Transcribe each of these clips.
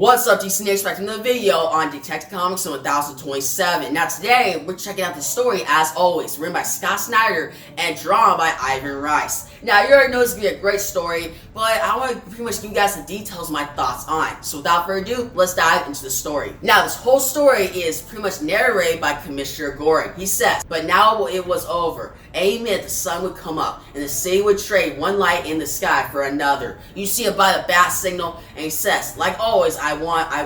What's up, DC Nation? Back to another video on Detective Comics 1027. Now today, we're checking out the story, as always, written by Scott Snyder and drawn by Ivan Rice. Now, you already know it's going to be a great story, but I want to pretty much give you guys the details of my thoughts on it. So without further ado, let's dive into the story. Now, this whole story is pretty much narrated by Commissioner Gordon. He says, but now it was over. Any minute the sun would come up, and the city would trade one light in the sky for another. You see him by the bat signal, and he says, like always, I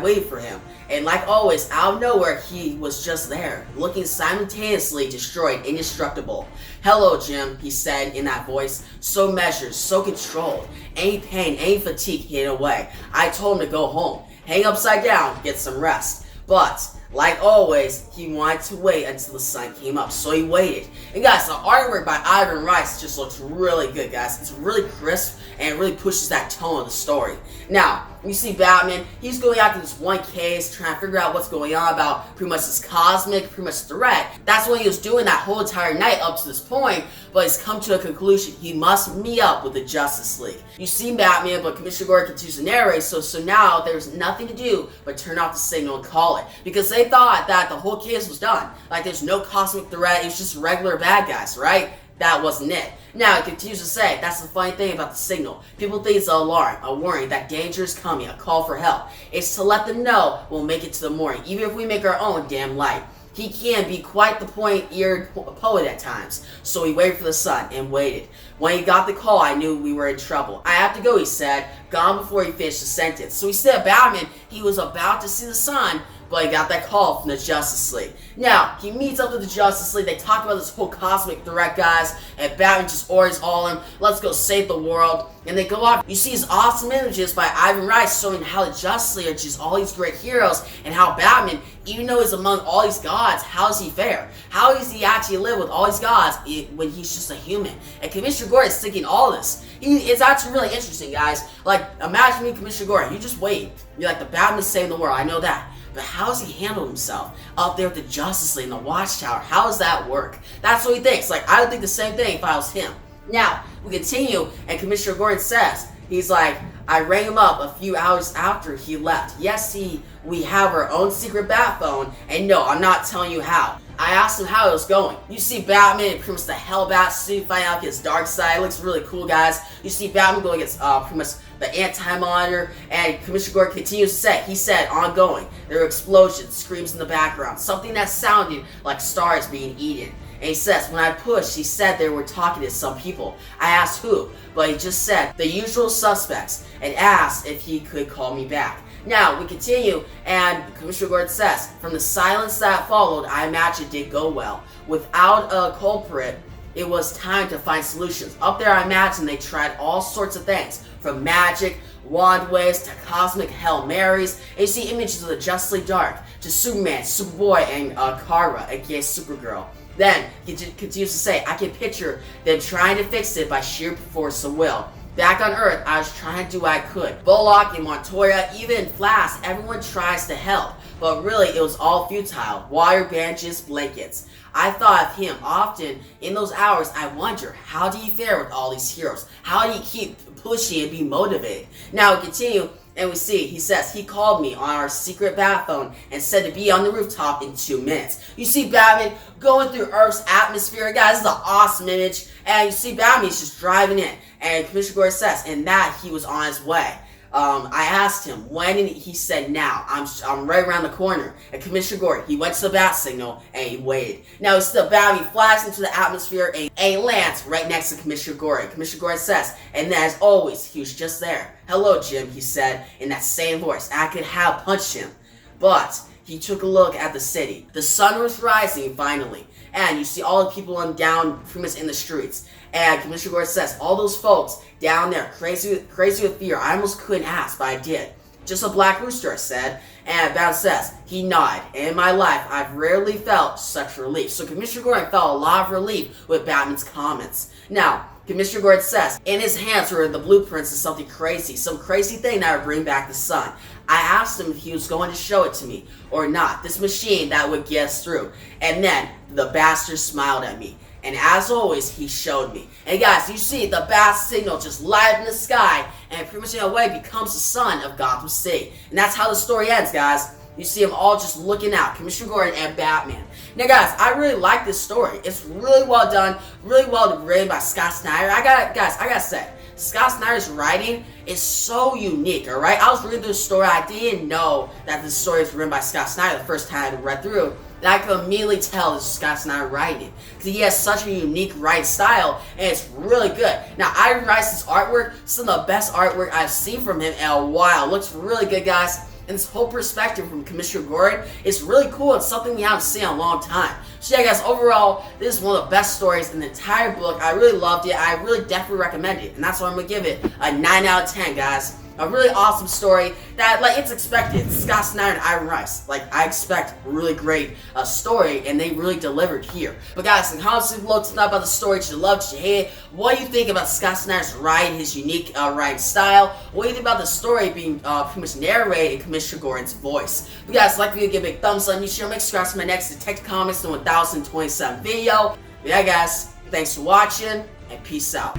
waited for him. And like always, out of nowhere, he was just there, looking simultaneously destroyed, indestructible. Hello, Jim, he said in that voice, so measured, so controlled. Any pain, any fatigue hid away. I told him to go home, hang upside down, get some rest. But like always, he wanted to wait until the sun came up, so he waited. And guys, the artwork by Ivan Rice just looks really good, guys. It's really crisp, and it really pushes that tone of the story. Now, you see Batman, he's going after this one case, trying to figure out what's going on about pretty much this cosmic, pretty much threat. That's what he was doing that whole entire night up to this point, but he's come to a conclusion. He must meet up with the Justice League. You see Batman, but Commissioner Gordon continues to narrate, so now there's nothing to do but turn off the signal and call it. Because they thought that the whole case was done. Like, there's no cosmic threat, it's just regular bad guys, right? That wasn't it. Now, it continues to say, that's the funny thing about the signal. People think it's an alarm, a warning that danger is coming, a call for help. It's to let them know we'll make it to the morning, even if we make our own damn light. He can be quite the point-eared poet at times, so he waited for the sun and waited. When he got the call, I knew we were in trouble. I have to go, he said, gone before he finished the sentence. So he said Batman, he was about to see the sun, but he got that call from the Justice League. Now, he meets up with the Justice League, they talk about this whole cosmic threat, guys, and Batman just orders all of them, let's go save the world, and they go off. You see these awesome images by Ivan Rice showing how the Justice League are just all these great heroes, and how Batman, even though he's among all these gods, how does he fare? How does he actually live with all these gods when he's just a human? And Commissioner Gordon is thinking all this. It's actually really interesting, guys. Like, imagine me, Commissioner Gordon, you just wait. You're like, the Batman is saving the world, I know that. But how does he handle himself up there with the Justice League in the Watchtower? How does that work? That's what he thinks. Like, I would think the same thing if I was him. Now, we continue, and Commissioner Gordon says, he's like, I rang him up a few hours after he left. Yes, we have our own secret bat phone, and no, I'm not telling you how. I asked him how it was going. You see Batman in pretty much the Hellbat suit fighting out against Darkseid. It looks really cool, guys. You see Batman going against pretty much the Anti-Monitor, and Commissioner Gordon continues to say, he said, ongoing. There were explosions, screams in the background, something that sounded like stars being eaten. And he says, when I pushed, he said they were talking to some people. I asked who, but he just said, the usual suspects, and asked if he could call me back. Now, we continue, and Commissioner Gordon says, from the silence that followed, I imagine it did go well. Without a culprit, it was time to find solutions. Up there, I imagine they tried all sorts of things, from magic, wand waves, to cosmic Hail Marys, and you see images of the Justly Dark, to Superman, Superboy, and Kara against Supergirl. Then, he continues to say, I can picture them trying to fix it by sheer force of will. Back on Earth, I was trying to do what I could. Bullock and Montoya, even Flash, everyone tries to help. But really, it was all futile. Water, bandages, blankets. I thought of him often. In those hours, I wonder, how do you fare with all these heroes? How do you keep pushing and be motivated? Now we continue, and we see, he says, he called me on our secret bat phone and said to be on the rooftop in 2 minutes. You see Batman going through Earth's atmosphere. Guys, this is an awesome image. And you see Batman, he's just driving in. And Commissioner Gordon says, and that he was on his way. I asked him when, and he said now. I'm right around the corner. And Commissioner Gordon, he went to the bat signal and he waited. Now it's the Batman, he flies into the atmosphere and he lands right next to Commissioner Gordon. Commissioner Gordon says, and then as always, he was just there. Hello, Jim, he said in that same voice. I could have punched him, but he took a look at the city. The sun was rising finally, and you see all the people down pretty much in the streets. And Commissioner Gordon says, all those folks down there, crazy with fear. I almost couldn't ask, but I did. Just a black rooster, I said. And Batman says, he nodded. And in my life, I've rarely felt such relief. So Commissioner Gordon felt a lot of relief with Batman's comments. Now, Commissioner Gordon says, in his hands were the blueprints of something crazy, some crazy thing that would bring back the sun. I asked him if he was going to show it to me or not, this machine that would get us through. And then the bastard smiled at me. And as always, he showed me. And guys, you see the bat signal just light up in the sky, and pretty much in a way becomes the son of Gotham City. And that's how the story ends, guys. You see them all just looking out, Commissioner Gordon and Batman. Now guys, I really like this story. It's really well done, really well written by Scott Snyder. I gotta say, Scott Snyder's writing is so unique, alright? I was reading through the story, I didn't know that this story was written by Scott Snyder the first time I read through. And I could immediately tell this is Scott Snyder writing it. Because he has such a unique writing style, and it's really good. Now, Ivan Rice's artwork, some of the best artwork I've seen from him in a while. It looks really good, guys. And this whole perspective from Commissioner Gordon is really cool and something we haven't seen in a long time. So yeah guys, overall, this is one of the best stories in the entire book. I really loved it. I really definitely recommend it. And that's why I'm going to give it a 9 out of 10, guys. A really awesome story that, like, it's expected. It's Scott Snyder and Ivan Rice. Like, I expect a really great story, and they really delivered here. But guys, in the comments below, tell me about the story. Did you love it? Did you hate it? What do you think about Scott Snyder's writing, his unique writing style? What do you think about the story being pretty much narrated in Commissioner Gordon's voice? But guys, like the video, give a big thumbs up. You sure make subscribe to my next Detective Comics 1027 video. But yeah, guys, thanks for watching, and peace out.